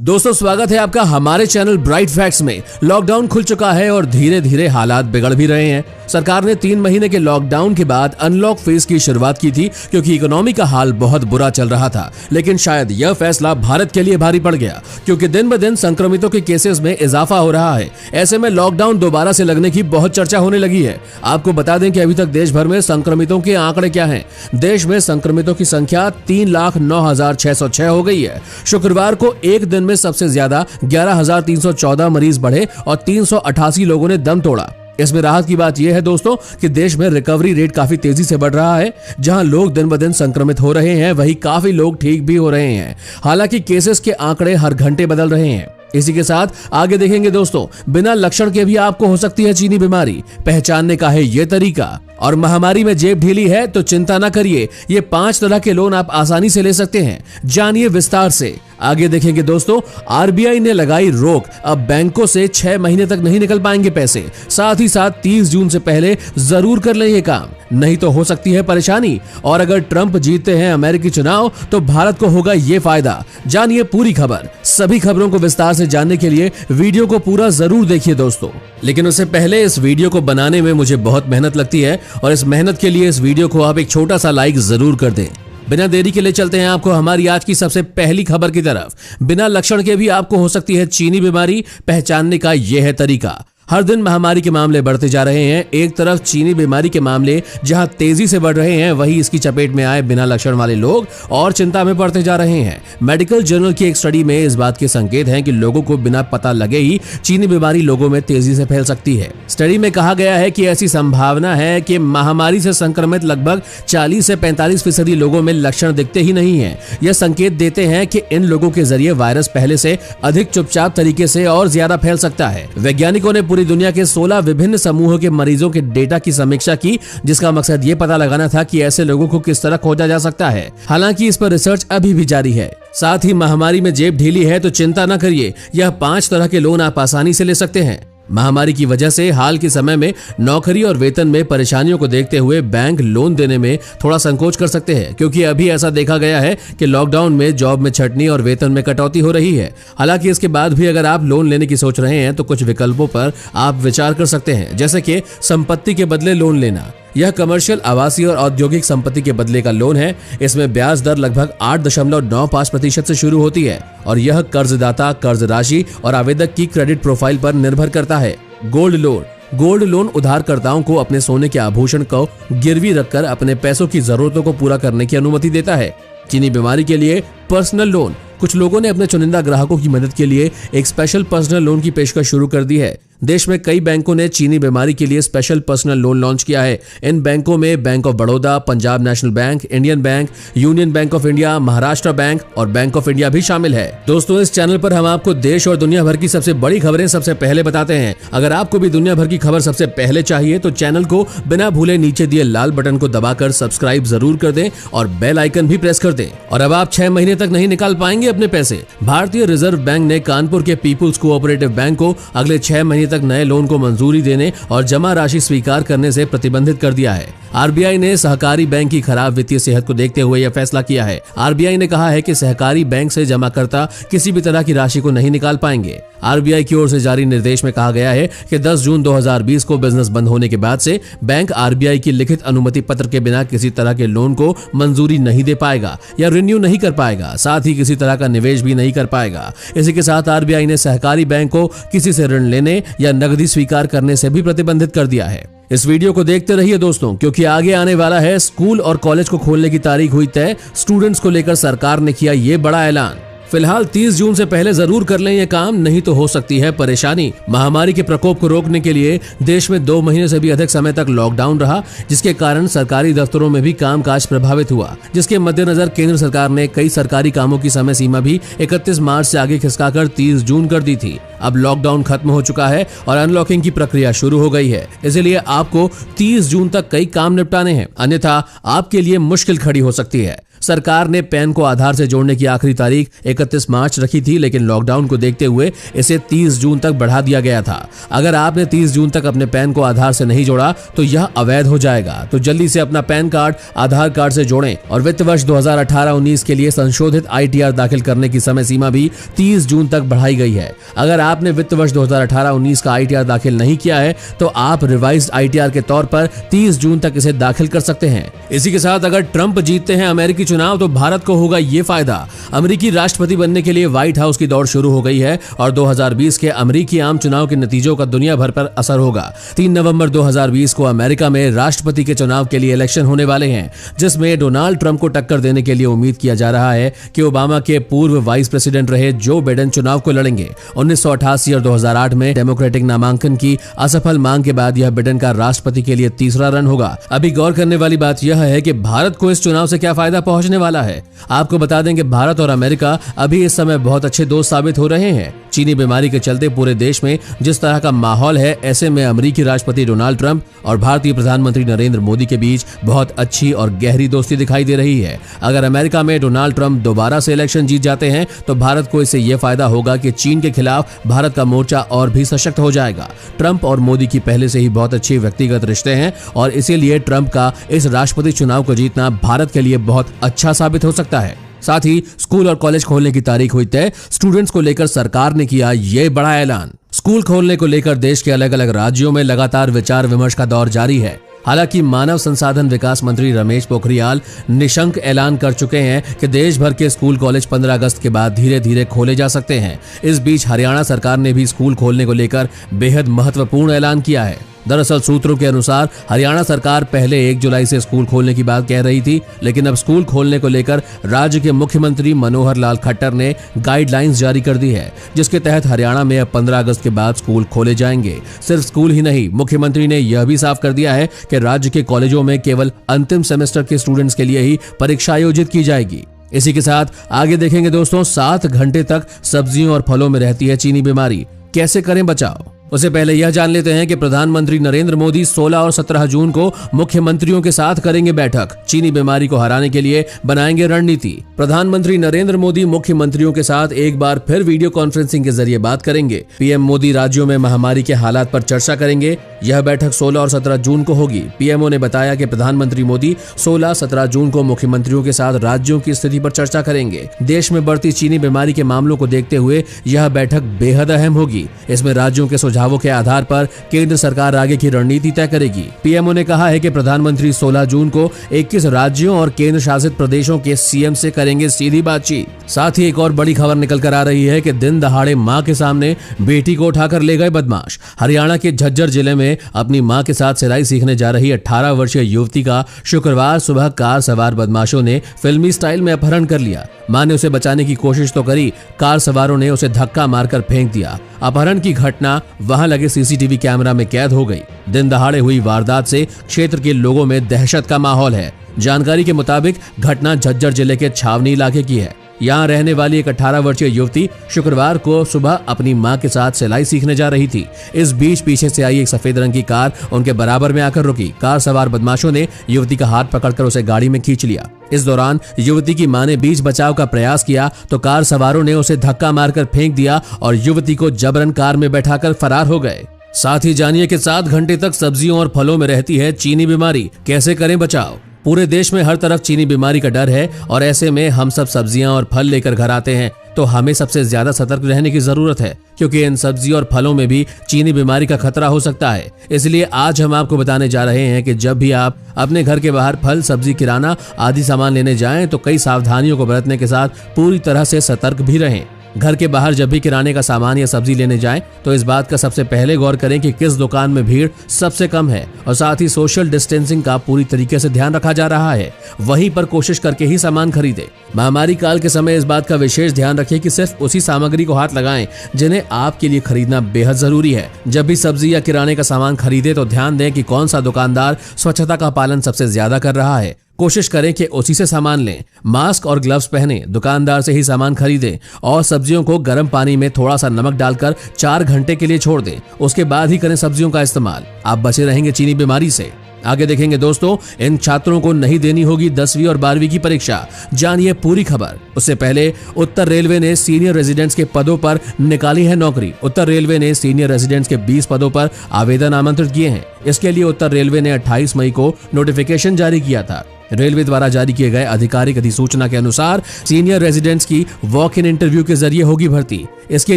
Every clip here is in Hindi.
दोस्तों स्वागत है आपका हमारे चैनल ब्राइट फैक्ट्स में। लॉकडाउन खुल चुका है और धीरे धीरे हालात बिगड़ भी रहे हैं। सरकार ने 3 महीने के लॉकडाउन के बाद अनलॉक फेज की शुरुआत की थी क्योंकि इकोनॉमी का हाल बहुत बुरा चल रहा था। लेकिन शायद यह फैसला भारत के लिए भारी पड़ गया क्योंकि दिन ब दिन संक्रमितों के केसेस में इजाफा हो रहा है। ऐसे में लॉकडाउन दोबारा से लगने की बहुत चर्चा होने लगी है। आपको बता दें कि अभी तक देश भर में संक्रमितों के आंकड़े क्या हैं। देश में संक्रमितों की संख्या 3,09,606 हो गई है। शुक्रवार को एक दिन में सबसे ज्यादा 11,314 मरीज बढ़े और 388 लोगों ने दम तोड़ा। इसमें राहत की बात यह है दोस्तों कि देश में रिकवरी रेट काफी तेजी से बढ़ रहा है। जहां लोग दिन ब दिन संक्रमित हो रहे हैं वहीं काफी लोग ठीक भी हो रहे हैं। हालांकि केसेस के आंकड़े हर घंटे बदल रहे हैं। इसी के साथ आगे देखेंगे दोस्तों, बिना लक्षण के भी आपको हो सकती है चीनी बीमारी। पहचानने का है ये तरीका। और महामारी में जेब ढीली है तो चिंता न करिए, ये 5 तरह के लोन आप आसानी से ले सकते हैं। जानिए विस्तार से। आगे देखेंगे दोस्तों, आरबीआई ने लगाई रोक। अब बैंकों से 6 महीने तक नहीं निकल पाएंगे पैसे। साथ ही साथ 30 जून से पहले जरूर कर लें ये काम, नहीं तो हो सकती है परेशानी। और अगर ट्रंप जीतते हैं अमेरिकी चुनाव तो भारत को होगा ये फायदा। जानिए पूरी खबर। सभी खबरों को विस्तार से जानने के लिए वीडियो को पूरा जरूर देखिए दोस्तों। लेकिन उससे पहले इस वीडियो को बनाने में मुझे बहुत मेहनत लगती है और इस मेहनत के लिए इस वीडियो को आप एक छोटा सा लाइक जरूर कर दें। बिना देरी के लिए चलते हैं आपको हमारी आज की सबसे पहली खबर की तरफ। बिना लक्षण के भी आपको हो सकती है चीनी बीमारी। पहचानने का यह है तरीका। हर दिन महामारी के मामले बढ़ते जा रहे हैं। एक तरफ चीनी बीमारी के मामले जहां तेजी से बढ़ रहे हैं, वहीं इसकी चपेट में आए बिना लक्षण वाले लोग और चिंता में पड़ते जा रहे हैं। मेडिकल जर्नल की एक स्टडी में इस बात के संकेत हैं कि लोगों को बिना पता लगे ही चीनी बीमारी लोगों में तेजी से फैल सकती है। स्टडी में कहा गया है कि ऐसी संभावना है कि महामारी से संक्रमित लगभग 40 से 45% लोगों में लक्षण दिखते ही नहीं है। यह संकेत देते हैं कि इन लोगों के जरिए वायरस पहले से अधिक चुपचाप तरीके से और ज्यादा फैल सकता है। वैज्ञानिकों ने पूरी दुनिया के 16 विभिन्न समूहों के मरीजों के डेटा की समीक्षा की, जिसका मकसद ये पता लगाना था कि ऐसे लोगों को किस तरह खोजा जा सकता है। हालांकि इस पर रिसर्च अभी भी जारी है। साथ ही महामारी में जेब ढीली है तो चिंता न करिए, यह 5 तरह के लोन आप आसानी से ले सकते हैं। महामारी की वजह से हाल के समय में नौकरी और वेतन में परेशानियों को देखते हुए बैंक लोन देने में थोड़ा संकोच कर सकते हैं, क्योंकि अभी ऐसा देखा गया है कि लॉकडाउन में जॉब में छंटनी और वेतन में कटौती हो रही है। हालांकि इसके बाद भी अगर आप लोन लेने की सोच रहे हैं तो कुछ विकल्पों पर आप विचार कर सकते हैं, जैसे कि संपत्ति के बदले लोन लेना। यह कमर्शियल, आवासीय और औद्योगिक संपत्ति के बदले का लोन है। इसमें ब्याज दर लगभग 8.95% से शुरू होती है और यह कर्जदाता, कर्ज राशि और आवेदक की क्रेडिट प्रोफाइल पर निर्भर करता है। गोल्ड लोन उधारकर्ताओं को अपने सोने के आभूषण को गिरवी रखकर अपने पैसों की जरूरतों को पूरा करने की अनुमति देता है। चीनी बीमारी के लिए पर्सनल लोन। कुछ लोगों ने अपने चुनिंदा ग्राहकों की मदद के लिए एक स्पेशल पर्सनल लोन की पेशकश शुरू कर दी है। देश में कई बैंकों ने चीनी बीमारी के लिए स्पेशल पर्सनल लोन लॉन्च किया है। इन बैंकों में bank of Baroda, Punjab national bank, Indian bank, union bank of India, Maharashtra bank और बैंक ऑफ इंडिया भी शामिल है। दोस्तों, इस चैनल पर हम आपको देश और दुनिया भर की सबसे बड़ी खबरें सबसे पहले बताते हैं। अगर आपको भी दुनिया भर की खबर सबसे पहले चाहिए तो चैनल को बिना भूले नीचे दिए लाल बटन को दबाकर सब्सक्राइब जरूर कर दें और बेल आइकन भी प्रेस कर दें। और अब आप 6 महीने तक नहीं निकाल पाएंगे अपने पैसे। भारतीय रिजर्व बैंक ने कानपुर के पीपुल्स कोऑपरेटिव बैंक को अगले 6 महीने तक नए लोन को मंजूरी देने और जमा राशि स्वीकार करने से प्रतिबंधित कर दिया है। आरबीआई ने सहकारी बैंक की खराब वित्तीय सेहत को देखते हुए यह फैसला किया है। आरबीआई ने कहा है कि सहकारी बैंक से जमाकर्ता किसी भी तरह की राशि को नहीं निकाल पाएंगे। आरबीआई की ओर से जारी निर्देश में कहा गया है कि 10 जून 2020 को बिजनेस बंद होने के बाद से बैंक आरबीआई की लिखित अनुमति पत्र के बिना किसी तरह के लोन को मंजूरी नहीं दे पाएगा या रिन्यू नहीं कर पाएगा। साथ ही किसी तरह का निवेश भी नहीं कर पाएगा। इसी के साथ आरबीआई ने सहकारी बैंक को किसी से ऋण लेने या नकदी स्वीकार करने से भी प्रतिबंधित कर दिया है। इस वीडियो को देखते रहिए दोस्तों, क्योंकि आगे आने वाला है। स्कूल और कॉलेज को खोलने की तारीख हुई तय। स्टूडेंट्स को लेकर सरकार ने किया ये बड़ा ऐलान। फिलहाल 30 जून से पहले जरूर कर लें ये काम, नहीं तो हो सकती है परेशानी। महामारी के प्रकोप को रोकने के लिए देश में 2 महीने से भी अधिक समय तक लॉकडाउन रहा, जिसके कारण सरकारी दफ्तरों में भी कामकाज प्रभावित हुआ। जिसके मद्देनजर केंद्र सरकार ने कई सरकारी कामों की समय सीमा भी 31 मार्च से आगे खिसकाकर 30 जून कर दी थी। अब लॉकडाउन खत्म हो चुका है और अनलॉकिंग की प्रक्रिया शुरू हो गई है। इसलिए आपको 30 जून तक कई काम निपटाने हैं, अन्यथा आपके लिए मुश्किल खड़ी हो सकती है। सरकार ने पैन को आधार से जोड़ने की आखिरी तारीख 31 मार्च रखी थी, लेकिन लॉकडाउन को देखते हुए इसे 30 जून तक बढ़ा दिया गया था। अगर आपने 30 जून तक अपने पैन को आधार से नहीं जोड़ा तो यह अवैध हो जाएगा। तो जल्दी से अपना पैन कार्ड आधार कार्ड से जोड़ें और वित्त वर्ष 2018-19 के लिए संशोधित ITR दाखिल करने की समय सीमा भी 30 जून तक बढ़ाई गई है। अगर आपने वित्त वर्ष 2018-19 का ITR दाखिल नहीं किया है तो आप रिवाइज्ड ITR के तौर पर 30 जून तक इसे दाखिल कर सकते हैं। इसी के साथ अगर ट्रंप जीतते हैं अमेरिकी चुनाव तो भारत को होगा ये फायदा। अमेरिकी राष्ट्रपति बनने के लिए व्हाइट हाउस की दौड़ शुरू हो गई है और 2020 के अमेरिकी आम चुनाव के नतीजों का दुनिया भर पर असर होगा। 3 नवंबर 2020 को अमेरिका में राष्ट्रपति के चुनाव के लिए इलेक्शन होने वाले हैं, जिसमें डोनाल्ड ट्रंप को टक्कर देने के लिए उम्मीद किया जा रहा है कि ओबामा के पूर्व वाइस प्रेसिडेंट रहे जो बिडेन चुनाव को लड़ेंगे। 1988 और 2008 में डेमोक्रेटिक नामांकन की असफल मांग के बाद यह बिडेन का राष्ट्रपति के लिए तीसरा रन होगा। अभी गौर करने वाली बात यह है कि भारत को इस चुनाव से क्या फायदा पहुंचने वाला है। आपको बता दें कि भारत और अमेरिका अभी इस समय बहुत अच्छे दोस्त साबित हो रहे हैं। चीनी बीमारी के चलते पूरे देश में जिस तरह का माहौल है, ऐसे में अमेरिकी राष्ट्रपति डोनाल्ड ट्रंप और भारतीय प्रधानमंत्री नरेंद्र मोदी के बीच बहुत अच्छी और गहरी दोस्ती दिखाई दे रही है। अगर अमेरिका में डोनाल्ड ट्रंप दोबारा से इलेक्शन जीत जाते हैं तो भारत को इससे यह फायदा होगा कि चीन के खिलाफ भारत का मोर्चा और भी सशक्त हो जाएगा। ट्रंप और मोदी की पहले से ही बहुत अच्छे व्यक्तिगत रिश्ते हैं और इसीलिए ट्रंप का इस राष्ट्रपति चुनाव को जीतना भारत के लिए बहुत अच्छा साबित हो सकता है। साथ ही स्कूल और कॉलेज खोलने की तारीख हुई तय। स्टूडेंट्स को लेकर सरकार ने किया ये बड़ा ऐलान। स्कूल खोलने को लेकर देश के अलग अलग राज्यों में लगातार विचार विमर्श का दौर जारी है। हालांकि मानव संसाधन विकास मंत्री रमेश पोखरियाल निशंक ऐलान कर चुके हैं कि देश भर के स्कूल कॉलेज 15 अगस्त के बाद धीरे धीरे खोले जा सकते हैं। इस बीच हरियाणा सरकार ने भी स्कूल खोलने को लेकर बेहद महत्वपूर्ण ऐलान किया है। दरअसल सूत्रों के अनुसार हरियाणा सरकार पहले 1 जुलाई से स्कूल खोलने की बात कह रही थी, लेकिन अब स्कूल खोलने को लेकर राज्य के मुख्यमंत्री मनोहर लाल खट्टर ने गाइडलाइंस जारी कर दी है, जिसके तहत हरियाणा में अब 15 अगस्त के बाद स्कूल खोले जाएंगे। सिर्फ स्कूल ही नहीं, मुख्यमंत्री ने यह भी साफ कर दिया है कि राज्य के कॉलेजों में केवल अंतिम सेमेस्टर के स्टूडेंट्स के लिए ही परीक्षा आयोजित की जाएगी। इसी के साथ आगे देखेंगे दोस्तों, 7 घंटे तक सब्जियों और फलों में रहती है चीनी बीमारी, कैसे करें बचाव। उससे पहले यह जान लेते हैं कि प्रधानमंत्री नरेंद्र मोदी 16 और 17 जून को मुख्यमंत्रियों के साथ करेंगे बैठक। चीनी बीमारी को हराने के लिए बनाएंगे रणनीति। प्रधानमंत्री नरेंद्र मोदी मुख्यमंत्रियों के साथ एक बार फिर वीडियो कॉन्फ्रेंसिंग के जरिए बात करेंगे। पीएम मोदी राज्यों में महामारी के हालात पर चर्चा करेंगे। यह बैठक 16 और 17 जून को होगी। पीएमओ ने बताया कि प्रधानमंत्री मोदी 16-17 जून को मुख्यमंत्रियों के साथ राज्यों की स्थिति पर चर्चा करेंगे। देश में बढ़ती चीनी बीमारी के मामलों को देखते हुए यह बैठक बेहद अहम होगी। इसमें राज्यों के सुझावों के आधार पर केंद्र सरकार आगे की रणनीति तय करेगी। पीएमओ ने कहा है कि प्रधानमंत्री 16 जून को 21 राज्यों और केंद्र शासित प्रदेशों के सीएम से करेंगे सीधी बातचीत। साथ ही एक और बड़ी खबर निकल कर आ रही है कि दिन दहाड़े मां के सामने बेटी को उठाकर ले गए बदमाश। हरियाणा के झज्जर जिले में अपनी मां के साथ सिलाई सीखने जा रही 18 वर्षीय युवती का शुक्रवार सुबह कार सवार बदमाशों ने फिल्मी स्टाइल में अपहरण कर लिया। मां ने उसे बचाने की कोशिश तो करी, कार सवारों ने उसे धक्का मारकर फेंक दिया। अपहरण की घटना वहां लगे सीसीटीवी कैमरा में कैद हो गई। दिन दहाड़े हुई वारदात से क्षेत्र के लोगों में दहशत का माहौल है। जानकारी के मुताबिक घटना झज्जर जिले के छावनी इलाके की है। यहाँ रहने वाली एक 18 वर्षीय युवती शुक्रवार को सुबह अपनी मां के साथ सिलाई सीखने जा रही थी। इस बीच पीछे से आई एक सफेद रंग की कार उनके बराबर में आकर रुकी। कार सवार बदमाशों ने युवती का हाथ पकड़कर उसे गाड़ी में खींच लिया। इस दौरान युवती की मां ने बीच बचाव का प्रयास किया तो कार सवारों ने उसे धक्का मारकर फेंक दिया और युवती को जबरन कार में बैठाकर फरार हो गए। साथ ही जानिए कि 7 घंटे तक सब्जियों और फलों में रहती है चीनी बीमारी, कैसे करें बचाव। पूरे देश में हर तरफ चीनी बीमारी का डर है और ऐसे में हम सब सब्जियां और फल लेकर घर आते हैं तो हमें सबसे ज्यादा सतर्क रहने की जरूरत है, क्योंकि इन सब्जियों और फलों में भी चीनी बीमारी का खतरा हो सकता है। इसलिए आज हम आपको बताने जा रहे हैं कि जब भी आप अपने घर के बाहर फल, सब्जी, किराना आदि सामान लेने जाएं तो कई सावधानियों को बरतने के साथ पूरी तरह से सतर्क भी रहें। घर के बाहर जब भी किराने का सामान या सब्जी लेने जाएं तो इस बात का सबसे पहले गौर करें कि किस दुकान में भीड़ सबसे कम है और साथ ही सोशल डिस्टेंसिंग का पूरी तरीके से ध्यान रखा जा रहा है। वहीं पर कोशिश करके ही सामान खरीदें। महामारी काल के समय इस बात का विशेष ध्यान रखें कि सिर्फ उसी सामग्री को हाथ लगाएं जिन्हें आपके लिए खरीदना बेहद जरूरी है। जब भी सब्जी या किराने का सामान खरीदे तो ध्यान दें कि कौन सा दुकानदार स्वच्छता का पालन सबसे ज्यादा कर रहा है। कोशिश करें कि उसी से सामान लें। मास्क और ग्लव्स पहने, दुकानदार से ही सामान खरीदें और सब्जियों को गर्म पानी में थोड़ा सा नमक डालकर 4 घंटे के लिए छोड़ दें। उसके बाद ही करें सब्जियों का इस्तेमाल। आप बचे रहेंगे चीनी बीमारी से। आगे देखेंगे दोस्तों, इन छात्रों को नहीं देनी होगी 10वीं और 12वीं की परीक्षा, जानिए पूरी खबर। उससे पहले उत्तर रेलवे ने सीनियर रेजिडेंट्स के पदों पर निकाली है नौकरी। उत्तर रेलवे ने सीनियर रेजिडेंट्स के 20 पदों पर आवेदन आमंत्रित किए हैं। इसके लिए उत्तर रेलवे ने 28 मई को नोटिफिकेशन जारी किया था। रेलवे द्वारा जारी किए गए आधिकारिक अधिसूचना के अनुसार सीनियर रेजिडेंट्स की वॉक इन इंटरव्यू के जरिए होगी भर्ती। इसके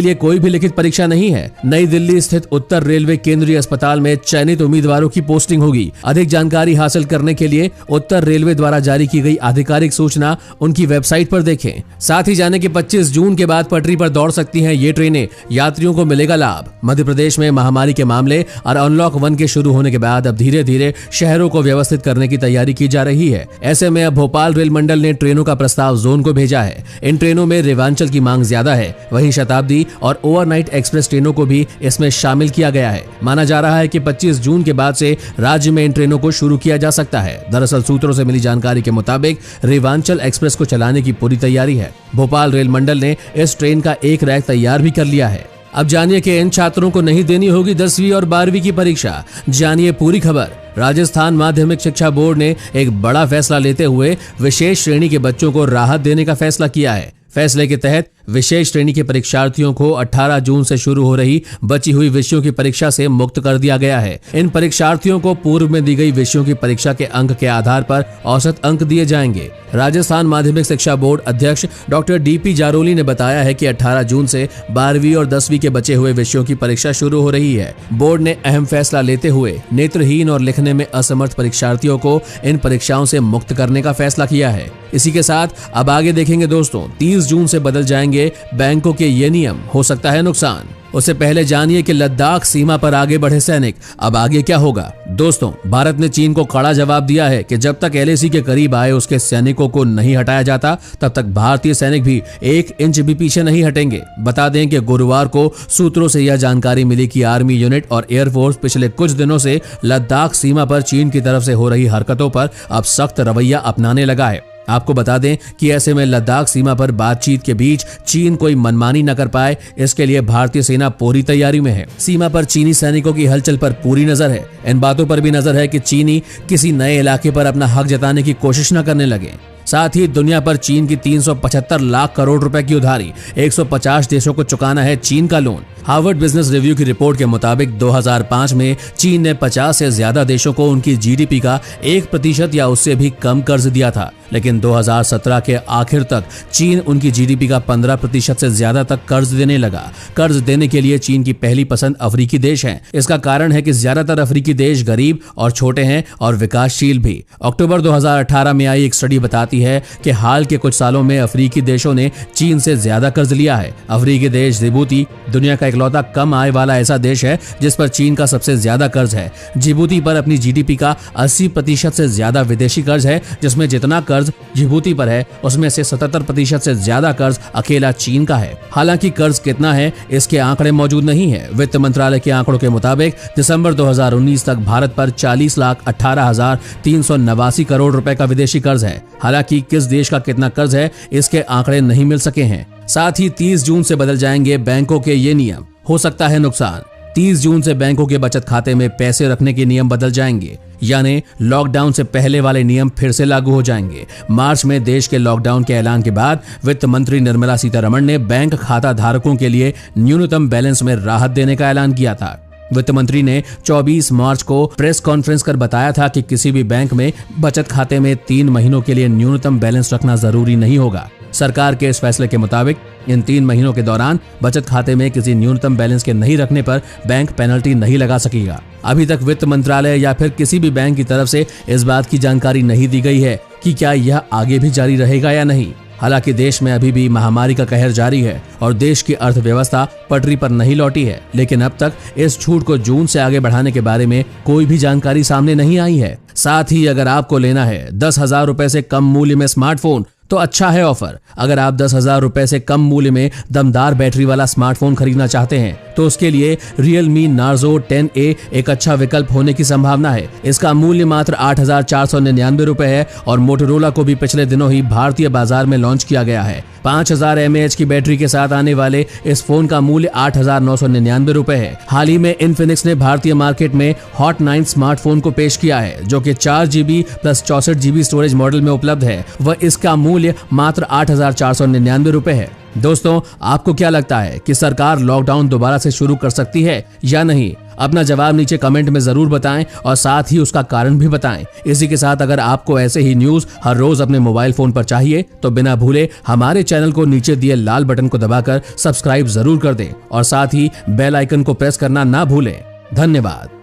लिए कोई भी लिखित परीक्षा नहीं है। नई दिल्ली स्थित उत्तर रेलवे केंद्रीय अस्पताल में चयनित उम्मीदवारों की पोस्टिंग होगी। अधिक जानकारी हासिल करने के लिए उत्तर रेलवे द्वारा जारी की गई आधिकारिक सूचना उनकी वेबसाइट पर देखें। साथ ही जाने कि 25 जून के बाद पटरी पर दौड़ सकती हैं ये ट्रेनें, यात्रियों को मिलेगा लाभ। मध्य प्रदेश में महामारी के मामले और अनलॉक 1 के शुरू होने के बाद अब धीरे धीरे शहरों को व्यवस्थित करने की तैयारी की जा रही है। ऐसे में अब भोपाल रेल मंडल ने ट्रेनों का प्रस्ताव जोन को भेजा है। इन ट्रेनों में रेवांचल की मांग ज्यादा है, वहीं शताब्दी और ओवरनाइट एक्सप्रेस ट्रेनों को भी इसमें शामिल किया गया है। माना जा रहा है कि 25 जून के बाद से राज्य में इन ट्रेनों को शुरू किया जा सकता है। दरअसल सूत्रों से मिली जानकारी के मुताबिक रेवांचल एक्सप्रेस को चलाने की पूरी तैयारी है। भोपाल रेल मंडल ने इस ट्रेन का एक रैक तैयार भी कर लिया है। अब जानिए कि इन छात्रों को नहीं देनी होगी 10वीं और 12वीं की परीक्षा, जानिए पूरी खबर। राजस्थान माध्यमिक शिक्षा बोर्ड ने एक बड़ा फैसला लेते हुए विशेष श्रेणी के बच्चों को राहत देने का फैसला किया है। फैसले के तहत विशेष श्रेणी के परीक्षार्थियों को 18 जून से शुरू हो रही बची हुई विषयों की परीक्षा से मुक्त कर दिया गया है। इन परीक्षार्थियों को पूर्व में दी गई विषयों की परीक्षा के अंक के आधार पर औसत अंक दिए जाएंगे। राजस्थान माध्यमिक शिक्षा बोर्ड अध्यक्ष डॉक्टर DP जारोली ने बताया है कि 18 जून से 12वीं और 10वीं के बचे हुए विषयों की परीक्षा शुरू हो रही है। बोर्ड ने अहम फैसला लेते हुए नेत्रहीन और लिखने में असमर्थ परीक्षार्थियों को इन परीक्षाओं से मुक्त करने का फैसला किया है। इसी के साथ अब आगे देखेंगे दोस्तों, 30 जून से बदल जाएंगे बैंकों के ये नियम, हो सकता है नुकसान। उससे पहले जानिए कि लद्दाख सीमा पर आगे बढ़े सैनिक, अब आगे क्या होगा। दोस्तों, भारत ने चीन को कड़ा जवाब दिया है कि जब तक LAC के करीब आए उसके सैनिकों को नहीं हटाया जाता तब तक भारतीय सैनिक भी 1 इंच भी पीछे नहीं हटेंगे। बता दें कि गुरुवार को सूत्रों से यह जानकारी मिली कि आर्मी यूनिट और एयरफोर्स पिछले कुछ दिनों से लद्दाख सीमा पर चीन की तरफ से हो रही हरकतों पर अब सख्त रवैया अपनाने लगा है। आपको बता दें कि ऐसे में लद्दाख सीमा पर बातचीत के बीच चीन कोई मनमानी न कर पाए, इसके लिए भारतीय सेना पूरी तैयारी में है। सीमा पर चीनी सैनिकों की हलचल पर पूरी नजर है। इन बातों पर भी नजर है कि चीनी किसी नए इलाके पर अपना हक जताने की कोशिश न करने लगे। साथ ही दुनिया पर चीन की 375 लाख करोड़ रुपए की उधारी, 150 देशों को चुकाना है चीन का लोन। हार्वर्ड बिजनेस रिव्यू की रिपोर्ट के मुताबिक 2005 में चीन ने 50 से ज्यादा देशों को उनकी GDP का 1% या उससे भी कम कर्ज दिया था, लेकिन 2017 के आखिर तक चीन उनकी GDP का 15% से ज्यादा तक कर्ज देने लगा। कर्ज देने के लिए चीन की पहली पसंद अफ्रीकी देश है। इसका कारण है कि ज्यादातर अफ्रीकी देश गरीब और छोटे हैं और विकासशील भी। अक्टूबर 2018 में आई एक स्टडी बताती है कि हाल के कुछ सालों में अफ्रीकी देशों ने चीन से ज्यादा कर्ज लिया है। अफ्रीकी देश जिबूती दुनिया का इकलौता कम आय वाला ऐसा देश है जिस पर चीन का सबसे ज्यादा कर्ज है। जिबूती पर अपनी GDP का 80% से ज्यादा विदेशी कर्ज है, जिसमें जितना कर्ज जिबूती पर है उसमें से 77% से ज्यादा कर्ज अकेला चीन का है। हालांकि कर्ज कितना है इसके आंकड़े मौजूद नहीं है। वित्त मंत्रालय के आंकड़ों के मुताबिक दिसंबर 2019 तक भारत पर 40,18,389 करोड़ रुपए का विदेशी कर्ज है। हालांकि किस देश का कितना कर्ज है इसके आंकड़े नहीं मिल सके हैं। साथ ही 30 जून से बदल जाएंगे बैंकों के ये नियम, हो सकता है नुकसान। 30 जून से बैंकों के बचत खाते में पैसे रखने के नियम बदल जाएंगे, यानी लॉकडाउन से पहले वाले नियम फिर से लागू हो जाएंगे। मार्च में देश के लॉकडाउन के ऐलान के बाद वित्त मंत्री निर्मला सीतारमण ने बैंक खाता धारकों के लिए न्यूनतम बैलेंस में राहत देने का ऐलान किया था। वित्त मंत्री ने 24 मार्च को प्रेस कॉन्फ्रेंस कर बताया था कि किसी भी बैंक में बचत खाते में 3 महीनों के लिए न्यूनतम बैलेंस रखना जरूरी नहीं होगा। सरकार के इस फैसले के मुताबिक इन 3 महीनों के दौरान बचत खाते में किसी न्यूनतम बैलेंस के नहीं रखने पर बैंक पेनल्टी नहीं लगा सकेगा। अभी तक वित्त मंत्रालय या फिर किसी भी बैंक की तरफ से इस बात की जानकारी नहीं दी गई है कि क्या यह आगे भी जारी रहेगा या नहीं। हालांकि देश में अभी भी महामारी का कहर जारी है और देश की अर्थव्यवस्था पटरी पर नहीं लौटी है, लेकिन अब तक इस छूट को जून से आगे बढ़ाने के बारे में कोई भी जानकारी सामने नहीं आई है। साथ ही अगर आपको लेना है 10,000 रुपए से कम मूल्य में स्मार्टफोन तो अच्छा है ऑफर। अगर आप 10,000 रुपए से कम मूल्य में दमदार बैटरी वाला स्मार्टफोन खरीदना चाहते हैं तो उसके लिए Realme Narzo 10A एक अच्छा विकल्प होने की संभावना है। इसका मूल्य मात्र 8,499 रुपए है और मोटोरोला को भी पिछले दिनों ही भारतीय बाजार में लॉन्च किया गया है। 5000 mAh की बैटरी के साथ आने वाले इस फोन का मूल्य 8,999 रुपए है। हाल ही में इन्फिनिक्स ने भारतीय मार्केट में हॉट 9 स्मार्टफोन को पेश किया है, जो कि 4GB plus 64GB storage model में उपलब्ध है। वह इसका मूल्य मात्र 8,499 रुपए है। दोस्तों, आपको क्या लगता है कि सरकार लॉकडाउन दोबारा से शुरू कर सकती है या नहीं? अपना जवाब नीचे कमेंट में जरूर बताएं और साथ ही उसका कारण भी बताएं। इसी के साथ अगर आपको ऐसे ही न्यूज हर रोज अपने मोबाइल फोन पर चाहिए तो बिना भूले हमारे चैनल को नीचे दिए लाल बटन को दबाकर सब्सक्राइब जरूर कर दें और साथ ही बेल आइकन को प्रेस करना ना भूलें। धन्यवाद।